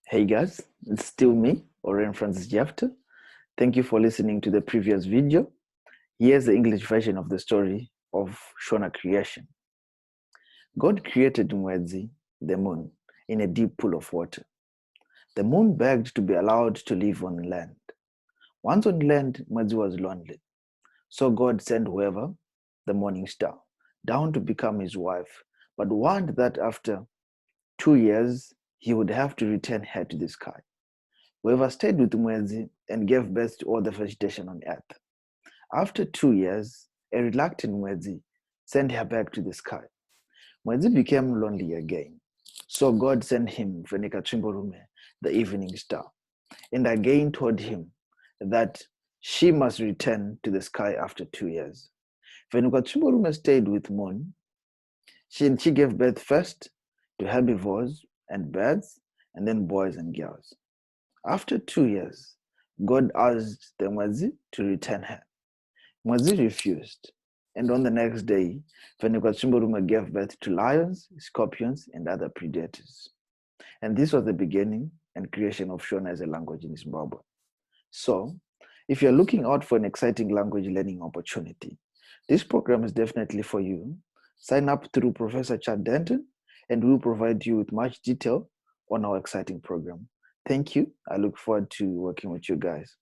Hey guys, it's still me, Oren Francis Jafta. Thank you for listening to the previous video. Here's the English version of the story of Shona creation. God created Mwezi, the moon, in a deep pool of water. The moon begged to be allowed to live on land. Once on land, Mwezi was lonely. So God sent whoever, the morning star, down to become his wife, but warned that after 2 years, he would have to return her to the sky. Whoever stayed with Mwezi and gave birth to all the vegetation on earth. After 2 years, a reluctant Mwezi sent her back to the sky. Mwezi became lonely again. So God sent him Venikatimborume, the evening star, and again told him that she must return to the sky after 2 years. Venikatimborume stayed with Moon. She gave birth first to herbivores and birds, and then boys and girls. After 2 years, God asked the Mwezi to return her. Mwezi refused, and on the next day, Venikatimborume gave birth to lions, scorpions, and other predators. And this was the beginning and creation of Shona as a language in Zimbabwe. So, if you're looking out for an exciting language learning opportunity, this program is definitely for you. Sign up through Professor Chad Denton, and we'll provide you with much detail on our exciting program. Thank you. I look forward to working with you guys.